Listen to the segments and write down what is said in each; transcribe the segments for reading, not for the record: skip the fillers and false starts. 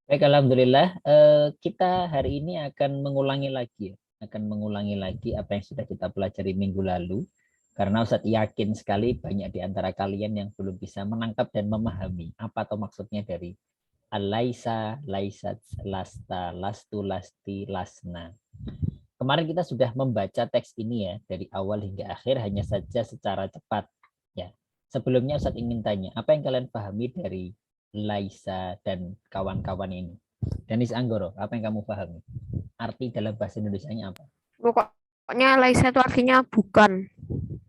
Baik, alhamdulillah. Kita hari ini akan mengulangi lagi, akan mengulangi lagi apa yang sudah kita pelajari minggu lalu. Karena Ustadz yakin sekali banyak di antara kalian yang belum bisa menangkap dan memahami apa atau maksudnya dari alaisa, laisat, lasta, lastu, lasti, lasna. Kemarin kita sudah membaca teks ini ya dari awal hingga akhir hanya saja secara cepat. Ya, sebelumnya Ustadz ingin tanya, apa yang kalian pahami dari Laisa dan kawan-kawan ini? Danis Anggoro, apa yang kamu pahami? Arti dalam bahasa Indonesianya apa? Pokoknya Laisa itu artinya bukan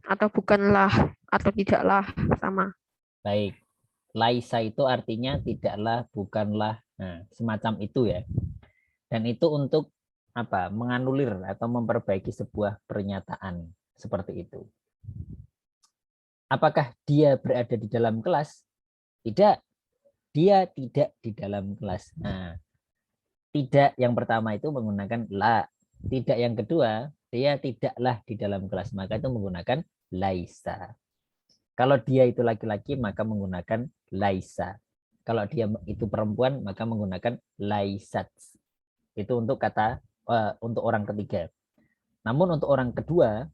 atau bukanlah atau tidaklah sama. Baik, Laisa itu artinya tidaklah, bukanlah, nah, semacam itu ya. Dan itu untuk apa? Menganulir atau memperbaiki sebuah pernyataan seperti itu. Apakah dia berada di dalam kelas? Tidak, dia tidak di dalam kelas. Nah, tidak yang pertama itu menggunakan la. Tidak yang kedua, dia tidaklah di dalam kelas. Maka itu menggunakan laisa. Kalau dia itu laki-laki, maka menggunakan laisa. Kalau dia itu perempuan, maka menggunakan laisat. Itu untuk kata untuk orang ketiga. Namun untuk orang kedua,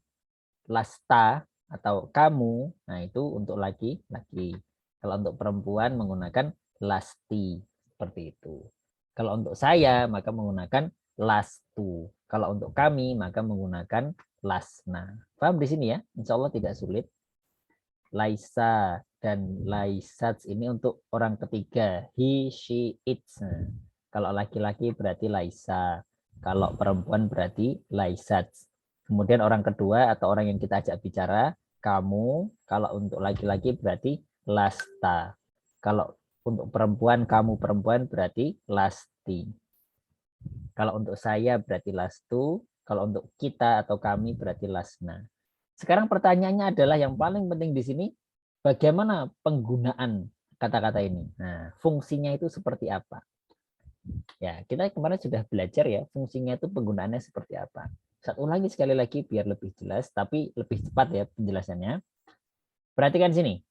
lasta atau kamu, nah itu untuk laki-laki. Kalau untuk perempuan menggunakan lasti, seperti itu. Kalau untuk saya maka menggunakan lastu. Kalau untuk kami maka menggunakan lasna. Paham di sini ya? Insya Allah tidak sulit. Laisa dan laisat ini untuk orang ketiga. He, she, it. Kalau laki-laki berarti laisa. Kalau perempuan berarti laisat. Kemudian orang kedua atau orang yang kita ajak bicara, kamu. Kalau untuk laki-laki berarti lasta. Kalau untuk perempuan, kamu perempuan berarti lasti. Kalau untuk saya berarti lastu. Kalau untuk kita atau kami berarti lasna. Sekarang pertanyaannya adalah yang paling penting di sini, bagaimana penggunaan kata-kata ini? Nah, fungsinya itu seperti apa? Ya, kita kemarin sudah belajar ya, fungsinya itu penggunaannya seperti apa. Saya ulangi sekali lagi biar lebih jelas, tapi lebih cepat ya penjelasannya. Perhatikan sini.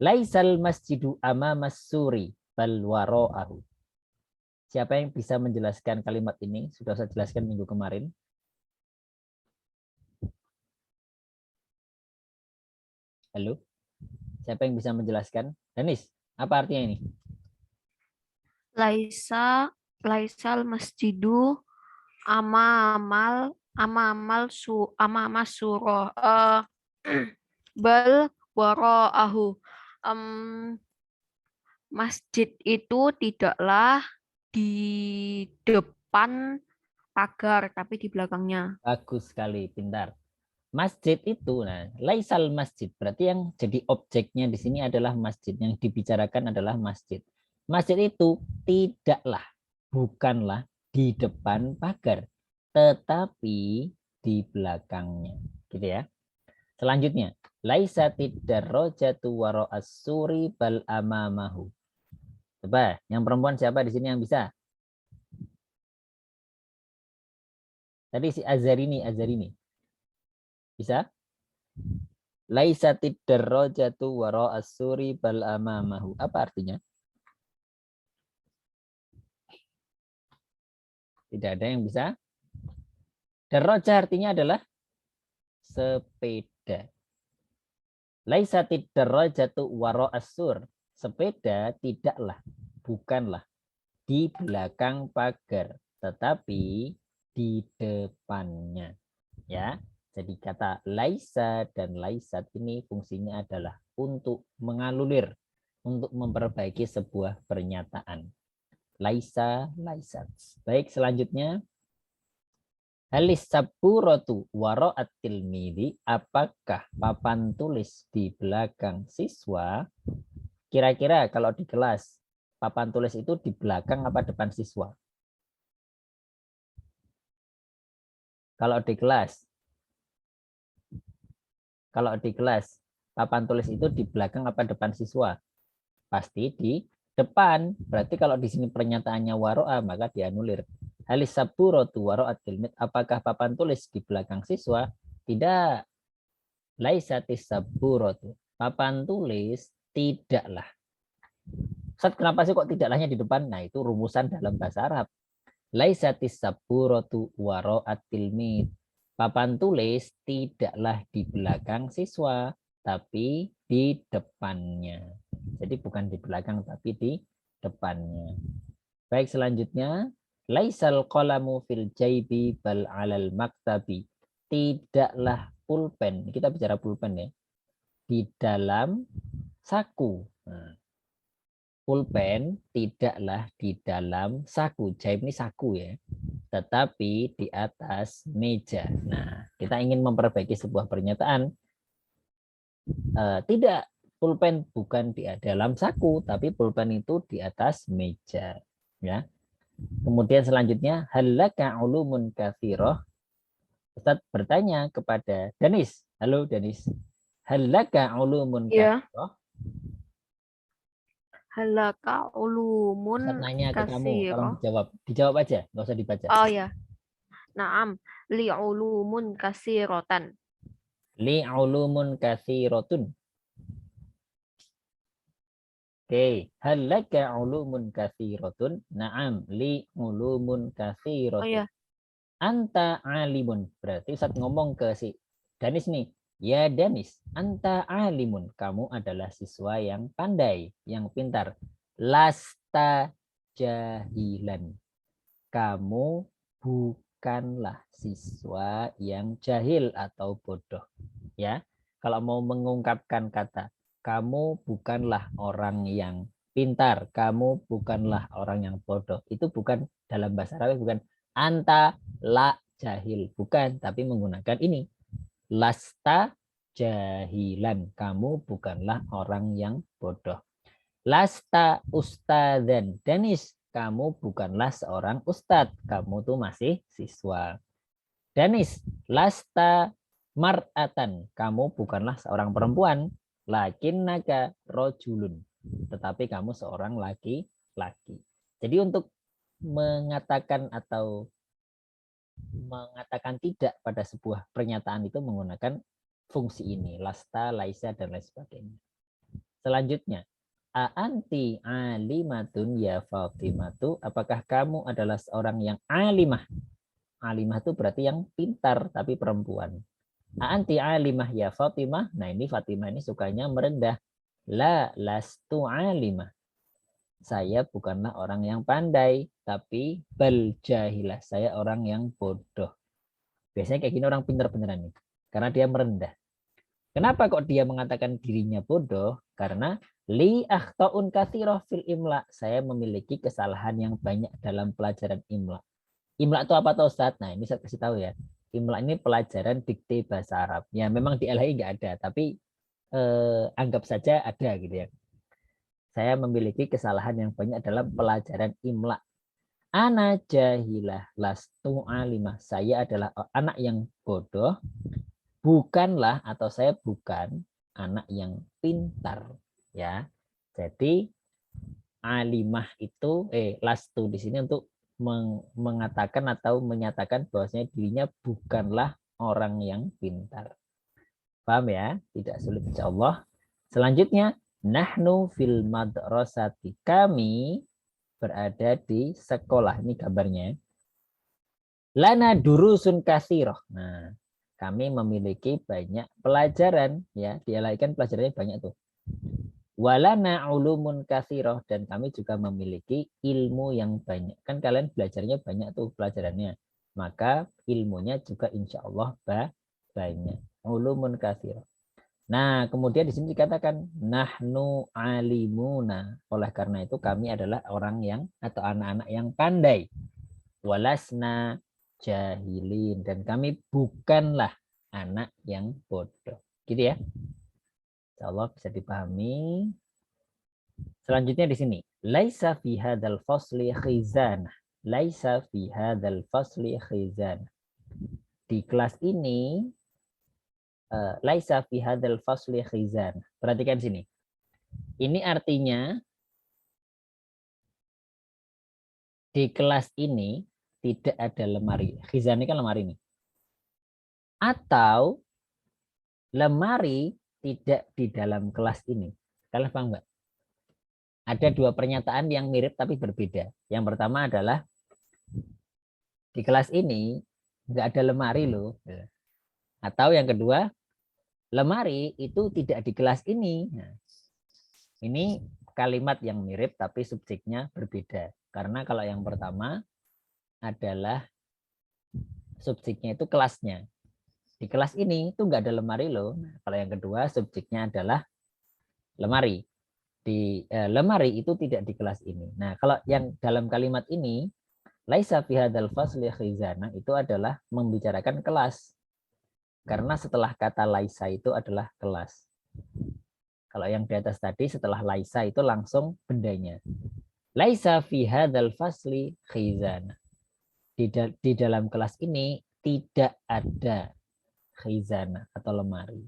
Laisal masjidu amamas suri bal wara'ahu. Siapa yang bisa menjelaskan kalimat ini? Sudah saya jelaskan minggu kemarin. Halo? Siapa yang bisa menjelaskan? Danis, apa artinya ini? Laisa Laisal masjidu ama amal surah bal waraahu. Em, Masjid itu tidaklah di depan pagar tapi di belakangnya. Bagus sekali, pintar. Masjid itu, nah, laisal masjid, berarti yang jadi objeknya di sini adalah masjid, yang dibicarakan adalah masjid. Masjid itu tidaklah, bukanlah di depan pagar, tetapi di belakangnya, gitu ya. Selanjutnya, laisa tidarrojatu waro asuri bal amamahu. Coba, yang perempuan siapa di sini yang bisa? Tadi si Azarini, bisa? Laisa tidarrojatu waro asuri bal amamahu. Apa artinya? Tidak ada yang bisa. Darroja artinya adalah sepeda. Laisa tidarrojatu waro asur. Sepeda tidaklah, bukanlah di belakang pagar, tetapi di depannya. Ya, jadi kata laisa dan laisat ini fungsinya adalah untuk mengalulir, untuk memperbaiki sebuah pernyataan. Laisa, laisat. Baik, selanjutnya halis saburatu waro'at tilmidi, apakah papan tulis di belakang siswa? Kira-kira kalau di kelas, papan tulis itu di belakang apa depan siswa? Kalau di kelas, kalau di kelas, papan tulis itu di belakang apa depan siswa? Pasti di depan. Berarti kalau di sini pernyataannya waro'a, maka dianulir. Halis saburatu waro'at tilmid, apakah papan tulis di belakang siswa? Tidak. Laisatis saburatu. Papan tulis tidaklah. Ustaz, kenapa sih kok tidaklah di depan? Nah, itu rumusan dalam bahasa Arab. Laisatis saburatu wara'at tilmid. Papan tulis tidaklah di belakang siswa, tapi di depannya. Jadi bukan di belakang, tapi di depannya. Baik, selanjutnya. Laisal qalamu fil jaibi bal alal maktabi. Tidaklah pulpen, kita bicara pulpen ya, di dalam saku. Nah, pulpen tidaklah di dalam saku. Jaib ini saku ya, tetapi di atas meja. Nah, kita ingin memperbaiki sebuah pernyataan. Tidak, pulpen bukan di dalam saku, tapi pulpen itu di atas meja. Ya. Kemudian selanjutnya, halaka ulumun katsiroh. Ustaz bertanya kepada Danis. Halo Danis. Halaka ulumun Ya, katsiroh. halaka Ustaz ulumun nanya ke kamu, tolong kasiro. dijawab. Dijawab aja, nggak usah dibaca. Oh ya, naam. Li ulumun kasirotan. Li ulumun katsirotun. Oke, hal laka ulumun katsiratun? Na'am, li ulumun Oh katsiratun. ya, Anta alimun. Berarti saat ngomong ke si Danis nih, ya Danis, anta alimun. Kamu adalah siswa yang pandai, yang pintar. Lasta jahilan. Kamu bukanlah siswa yang jahil atau bodoh. Ya, kalau mau mengungkapkan kata kamu bukanlah orang yang pintar, kamu bukanlah orang yang bodoh. Itu bukan dalam bahasa Arab, bukan anta la jahil, bukan, tapi menggunakan ini. Lasta jahilan, kamu bukanlah orang yang bodoh. Lasta ustadzan, Danis, kamu bukanlah seorang ustadz, kamu tuh masih siswa. Danis, lasta mar'atan, kamu bukanlah seorang perempuan, lakinnaka rojulun, tetapi kamu seorang laki-laki. Jadi untuk mengatakan atau mengatakan tidak pada sebuah pernyataan itu menggunakan fungsi ini, lasta, laisa, dan lain sebagainya. Selanjutnya, anti alimatun ya Fatimatu, apakah kamu adalah seorang yang alimah? Alimah itu berarti yang pintar tapi perempuan. Anti alimah ya Fatimah. Nah, ini Fatimah ini sukanya merendah. La lastu alimah. Saya bukanlah orang yang pandai, tapi bal jahilah. Saya orang yang bodoh. Biasanya kayak gini orang pintar beneran nih. Karena dia merendah. Kenapa kok dia mengatakan dirinya bodoh? Karena li akhtaun katsiroh fil imla. Saya memiliki kesalahan yang banyak dalam pelajaran imla. Imla itu apa tuh Ustaz? Nah, ini saya kasih tahu ya. Imla ini pelajaran dikte bahasa Arab. Ya, memang di LHI nggak ada, tapi anggap saja ada gitu ya. Saya memiliki kesalahan yang banyak dalam pelajaran imla. Ana jahilah lastu alimah. Saya adalah anak yang bodoh, bukanlah atau saya bukan anak yang pintar, ya. Jadi alimah itu lastu di sini untuk mengatakan atau menyatakan bahwasanya dirinya bukanlah orang yang pintar. Paham ya? Tidak sulit insyaallah. Selanjutnya, nahnu fil madrasati. Kami berada di sekolah. Ini gambarnya. Lana durusun katsiroh. Nah, kami memiliki banyak pelajaran ya. Dialaikan pelajarannya banyak tuh. Walana ulumun katsiroh, dan kami juga memiliki ilmu yang banyak. Kan kalian belajarnya banyak tuh pelajarannya. Maka ilmunya juga insya Allah banyak. Ulumun katsiroh. Nah, kemudian di sini dikatakan nahnu alimuna. Oleh karena itu kami adalah orang yang atau anak-anak yang pandai. Walasna jahilin, dan kami bukanlah anak yang bodoh. Gitu ya. Insyaallah bisa dipahami. Selanjutnya di sini, laisa fi hadzal fasli khizanah. Laisa fi hadzal fasli khizanah. Di kelas ini laisa fi hadzal fasli khizanah. Perhatikan sini. Ini artinya di kelas ini tidak ada lemari. Khizan ini kan lemari ini. Atau lemari tidak di dalam kelas ini. Kalian paham nggak? ada dua pernyataan yang mirip tapi berbeda. Yang pertama adalah di kelas ini nggak ada lemari loh. Atau yang kedua, lemari itu tidak di kelas ini. Nah, ini kalimat yang mirip tapi subjeknya berbeda. Karena kalau yang pertama adalah subjeknya itu kelasnya. Di kelas ini itu nggak ada lemari loh. Nah, kalau yang kedua subjeknya adalah lemari. Di lemari itu tidak di kelas ini. Nah, kalau yang dalam kalimat ini laisa fi hadzal fasli khizana itu adalah membicarakan kelas. Karena setelah kata laisa itu adalah kelas. Kalau yang di atas tadi setelah laisa itu langsung bendanya. Laisa fi hadzal fasli khizana. Di dalam kelas ini tidak ada khizana atau lemari.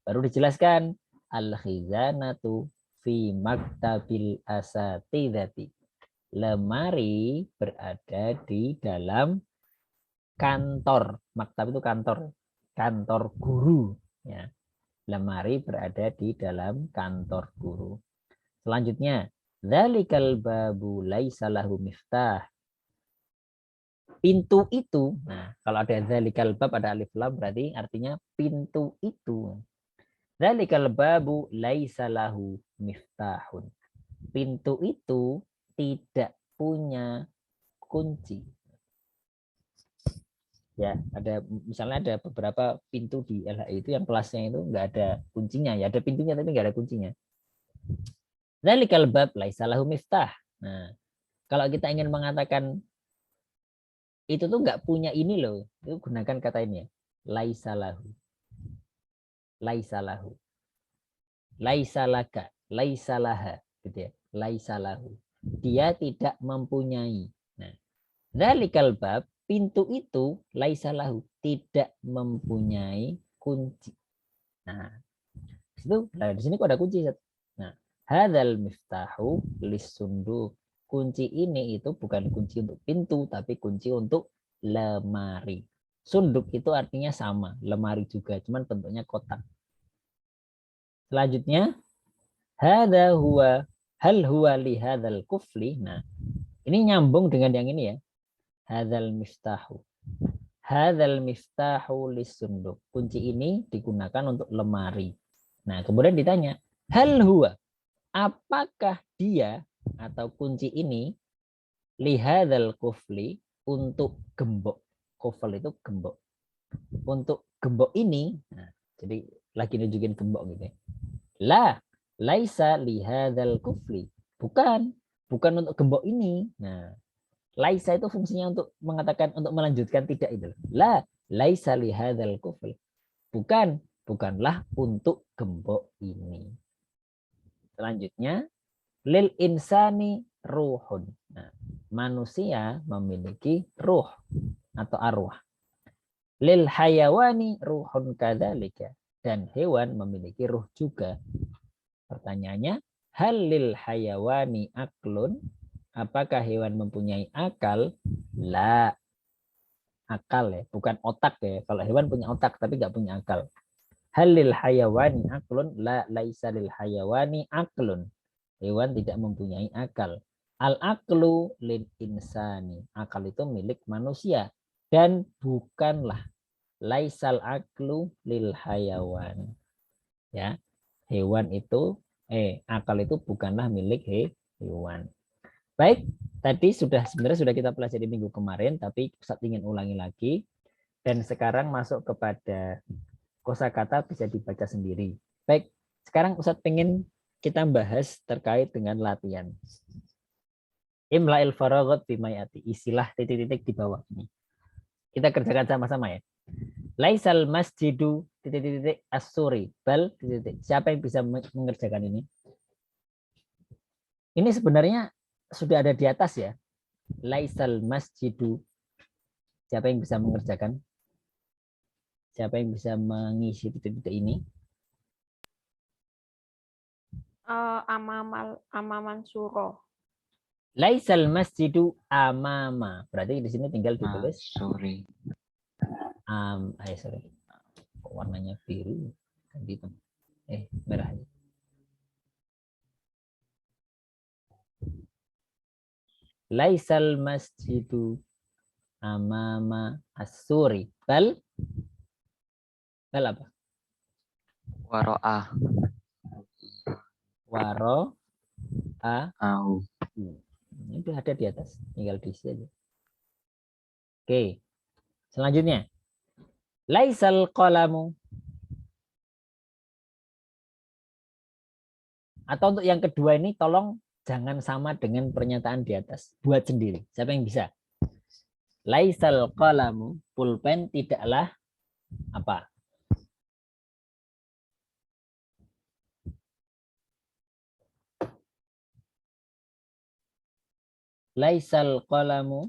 Baru dijelaskan al-khizanatu fi maktabil asatidati. Lemari berada di dalam kantor. Maktab itu kantor. Kantor guru. Ya. Lemari berada di dalam kantor guru. Selanjutnya, dzalikal babu laisa lahu miftah. Pintu itu, nah kalau ada dzalikal bab ada alif lam berarti artinya pintu itu. Dzalikal babu laisa lahu miftahun. Pintu itu tidak punya kunci. Ya, ada misalnya ada beberapa pintu di LHI itu yang kelasnya itu nggak ada kuncinya, ya ada pintunya tapi nggak ada kuncinya. Dzalikal bab laisa lahu miftah. Nah, kalau kita ingin mengatakan itu tuh nggak punya ini loh, itu gunakan kata ini ya. Laisa lahu. Laisa lahu. Laisa laka, laisa laha, gitu ya. Laisa lahu. Dia tidak mempunyai. Nah, dzalikal bab, pintu itu laisa lahu, tidak mempunyai kunci. Nah, di sini kok ada kunci. Nah, hadzal miftahu lisunduk. Kunci ini itu bukan kunci untuk pintu, tapi kunci untuk lemari. Sunduk itu artinya sama, lemari juga, cuman bentuknya kotak. Selanjutnya, hadza huwa hal huwa li hadzal kufli. Nah, ini nyambung dengan yang ini ya. Hadzal miftahu. Hadzal miftahu lisunduk. Kunci ini digunakan untuk lemari. Nah, kemudian ditanya, hal huwa, apakah dia atau kunci ini lihadzal kufli untuk gembok. Kufel itu gembok. Untuk gembok ini, nah, jadi lagi nunjukin gembok gitu ya. La, laisa lihadzal kufli. Bukan untuk gembok ini. Nah, laisa itu fungsinya untuk mengatakan, untuk melanjutkan tidak itu. La, laisa lihadzal kufli. Bukanlah untuk gembok ini. Selanjutnya, lil insani ruhun. Nah, manusia memiliki ruh atau arwah. Lil hayawani ruhun kadzalika. Dan hewan memiliki ruh juga. Pertanyaannya, hal lil hayawani aklun? Apakah hewan mempunyai akal? La. Akal ya, bukan otak ya. Kalau hewan punya otak tapi nggak punya akal. Hal lil hayawani aklun? La, laisa lil hayawani aklun. Hewan tidak mempunyai akal. Al-aqlu lil insani. Akal itu milik manusia. Dan bukanlah laisal aqlu lil hayawan. Ya, hewan itu akal itu bukanlah milik hewan. Baik, tadi sebenarnya sudah kita pelajari minggu kemarin, tapi Ustadz ingin ulangi lagi. Dan sekarang masuk kepada kosakata bisa dibaca sendiri. Baik, sekarang Ustadz ingin kita bahas terkait dengan latihan. Imla'il faragot bimayati. Isilah titik-titik di bawah ini. Kita kerjakan sama-sama ya. Laisal masjidu titik-titik as-suri. Bal titik-titik. Siapa yang bisa mengerjakan ini? Ini sebenarnya sudah ada di atas ya. Laisal masjidu. Siapa yang bisa mengerjakan? Siapa yang bisa mengisi titik-titik ini? Amaman suro. Laisal masjidu amama. Berarti di sini tinggal ditulis sorry. Sorry. Warnanya biru, hitam. Merah. Laisal masjidu amama as-suri. Bal apa? Waro'ah. Waro a. Au. Ini udah ada di atas, tinggal diisi aja. Oke. Selanjutnya. Laisal qalamu. Atau untuk yang kedua ini tolong jangan sama dengan pernyataan di atas. Buat sendiri. Siapa yang bisa? Laisal qalamu, pulpen tidaklah apa? Laisal qalamu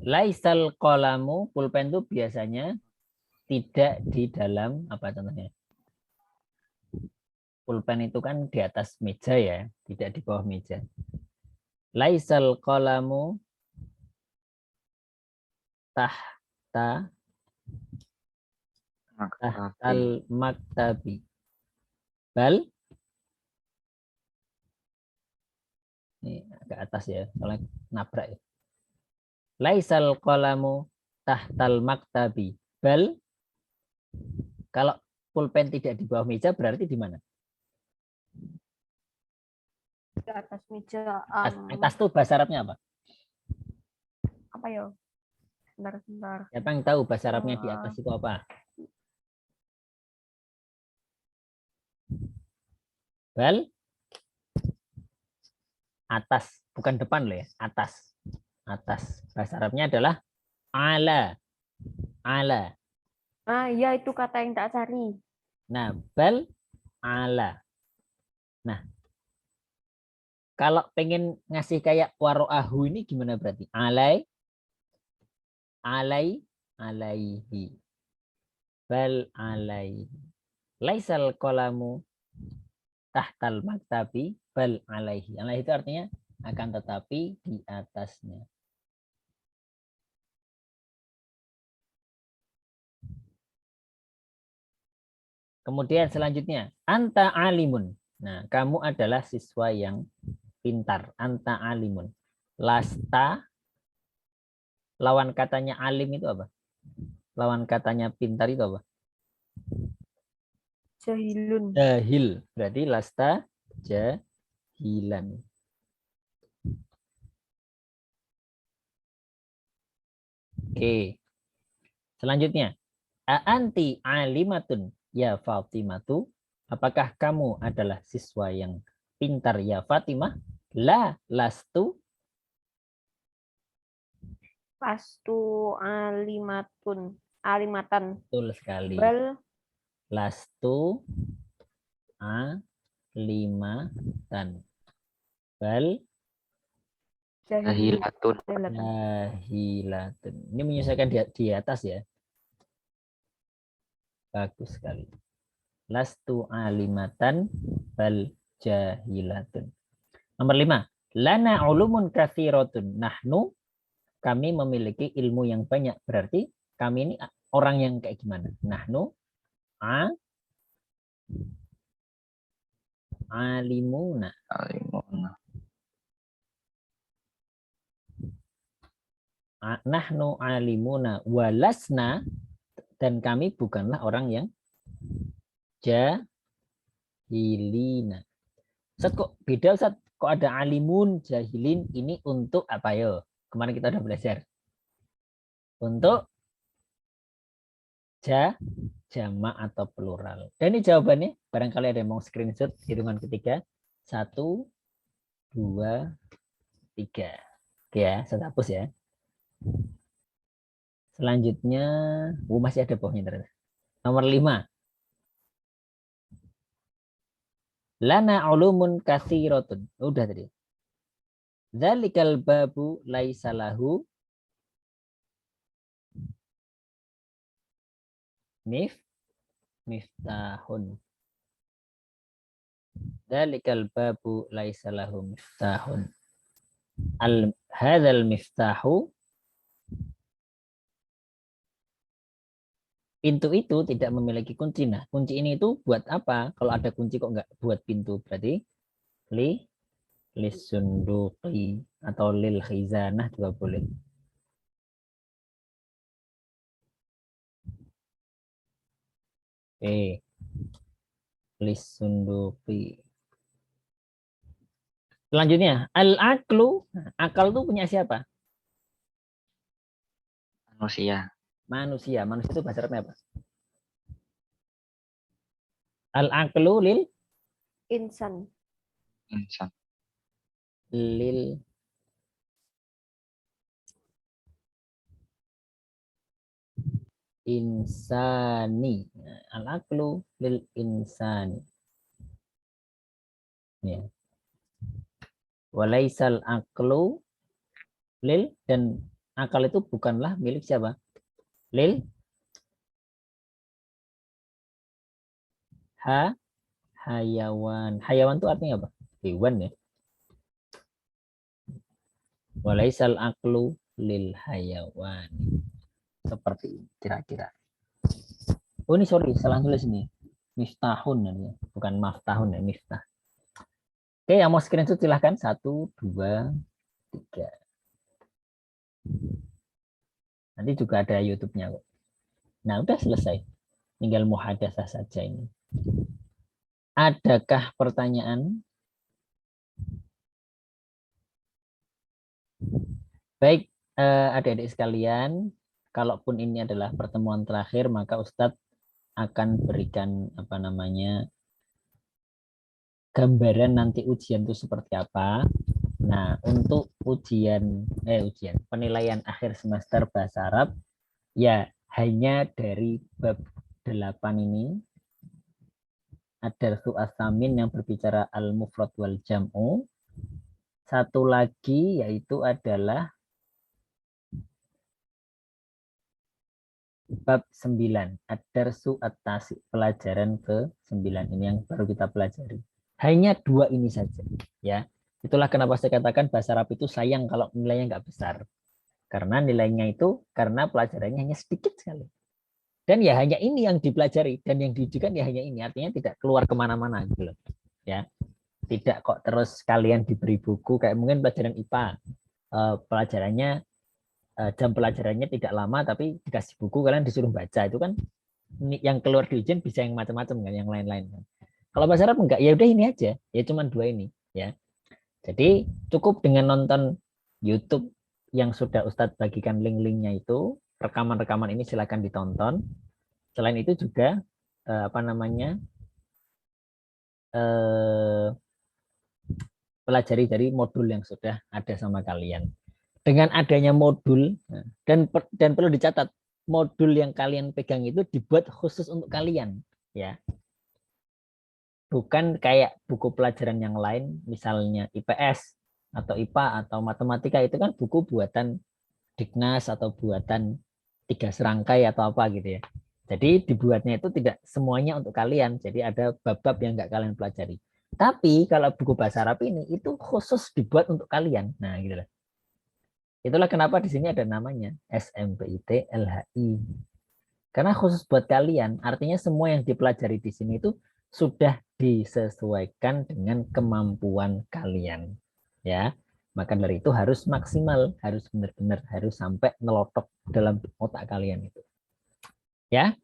Laisal qalamu, pulpen itu biasanya tidak di dalam apa contohnya? Pulpen itu kan di atas meja ya, tidak di bawah meja. Laisal qalamu tahtal maktabi. Bal ini agak atas ya, soalnya nabrak ya. Laisal qalamu tahtal maktabi. Bal kalau pulpen tidak di bawah meja berarti di mana? Di atas meja. Atas tuh bahasa Arabnya apa? Apa ya? Sebentar. Siapa yang tahu bahasa Arabnya di atas itu apa? Bal atas, bukan depan loh ya, atas. Atas. Bahasa Arabnya adalah ala. Ala. Iya itu kata yang tak cari. Nah, bal ala. Nah, kalau pengen ngasih kayak waro'ahu ini gimana berarti? Alaihi. Bal alaihi. Laisal qalamu tahtal maktabi bal alaihi. Alaihi itu artinya akan tetapi di atasnya. Kemudian selanjutnya, anta alimun. Nah, kamu adalah siswa yang pintar. Anta alimun. Lasta, lawan katanya alim itu apa? Lawan katanya pintar itu apa? Jahilun. Jahil. Berarti lasta jahilan. Oke. Selanjutnya, anti alimatun ya Fatimatu. Apakah kamu adalah siswa yang pintar ya Fatimah? La lastu. Lastu alimatan. Betul sekali. Bal Lastu alimatan. Bal Jahilatun. jahilatun. Ini menyesuaikan di atas ya. Bagus sekali. Lastu alimatan bal jahilatun. Nomor 5. Lana ulumun kathiratun. Nahnu, kami memiliki ilmu yang banyak. Berarti kami ini orang yang kayak gimana? Nahnu alimuna. Nahnu alimuna walasna, dan kami bukanlah orang yang jahilina. Ustaz, kok beda Ustaz? Kok ada alimun, jahilin? Ini untuk apa yo? Kemarin kita udah belajar. Untuk jamak atau plural. Dan ini jawabannya, barangkali ada yang mau screenshot hitungan ketiga. 1, 2, 3. Oke ya, saya hapus ya. Selanjutnya, masih ada bawahnya ternyata. Nomor 5. Lana ulumun katsiratun. Udah tadi. Dzalikal babu laisa lahu miftahun. Dzalikal babu laisa lahu miftahun. Hadzal miftahu pintu itu tidak memiliki kunci. Nah, kunci ini itu buat apa? Kalau ada kunci kok nggak buat pintu? Berarti lisunduqi atau lil khizanah juga boleh. Oke. Lisunduqi. Selanjutnya, al-aqlu. Akal itu punya siapa? Manusia. Manusia. Manusia itu bahasa Arabnya apa? Al-aqlu Insan. Insan. lil insani. Al-aqlu lil insani. Ya. Walaisal aqlu lil, dan akal itu bukanlah milik siapa? Lil hayawan. Hayawan itu artinya apa? Hewan ya. Walaisal aqlu lil hayawan. Seperti ini kira-kira. Oh ini sorry, salah tulis ini. Miftahun ya. Bukan maftahun ya, miftah. Oke, yang mau screenshot silahkan. 1, 2, 3. Nanti juga ada YouTube-nya kok. Nah, udah selesai. Tinggal muhadasah saja ini. Adakah pertanyaan? Baik, adik-adik sekalian, kalaupun ini adalah pertemuan terakhir, maka Ustadz akan berikan gambaran nanti ujian itu seperti apa. Nah, untuk ujian penilaian akhir semester bahasa Arab ya hanya dari bab 8 ini. Ada As-Samin yang berbicara al-mufrad wal jam'u. Satu lagi yaitu adalah bab 9, ad-darsu at-tasi, pelajaran ke-9 ini yang baru kita pelajari. Hanya 2 ini saja, ya. Itulah kenapa saya katakan bahasa Arab itu sayang kalau nilainya nggak besar. Karena nilainya itu karena pelajarannya hanya sedikit sekali. Dan ya hanya ini yang dipelajari dan yang diujikan ya hanya ini. Artinya tidak keluar kemana-mana gitu loh. Ya, tidak kok terus kalian diberi buku kayak mungkin pelajaran IPA. Pelajarannya jam pelajarannya tidak lama tapi dikasih buku kalian disuruh baca, itu kan yang keluar di ujian bisa yang macam-macam kan, yang lain-lain kan. Kalau bahasa Arab enggak, ya udah ini aja, ya cuma 2 ini ya. Jadi cukup dengan nonton YouTube yang sudah Ustadz bagikan link-linknya itu, rekaman-rekaman ini silakan ditonton. Selain itu juga pelajari dari modul yang sudah ada sama kalian. Dengan adanya modul dan perlu dicatat, modul yang kalian pegang itu dibuat khusus untuk kalian, ya. Bukan kayak buku pelajaran yang lain, misalnya IPS atau IPA atau matematika, itu kan buku buatan Dignas atau buatan 3 serangkai atau apa gitu ya. Jadi dibuatnya itu tidak semuanya untuk kalian, jadi ada bab-bab yang nggak kalian pelajari. Tapi kalau buku bahasa Arab ini itu khusus dibuat untuk kalian. Nah, gitu lah. Itulah kenapa di sini ada namanya SMPIT LHI. Karena khusus buat kalian, artinya semua yang dipelajari di sini itu sudah disesuaikan dengan kemampuan kalian. Ya, maka dari itu harus maksimal, harus benar-benar harus sampai nelotok dalam otak kalian itu. Ya,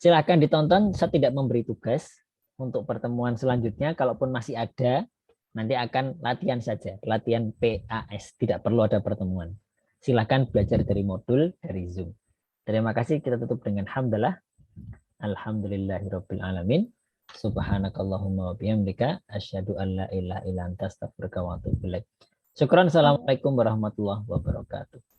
silakan ditonton. Saya tidak memberi tugas untuk pertemuan selanjutnya. Kalaupun masih ada, nanti akan latihan saja, latihan PAS. Tidak perlu ada pertemuan. Silakan belajar dari modul dari Zoom. Terima kasih. Kita tutup dengan hamdalah. Alhamdulillahirabbil alamin. Subhanakallahumma wa bihamdika asyhadu an la ilaha illa anta astaghfiruka wa atubu ilaik. Syukran. Assalamualaikum warahmatullahi wabarakatuh.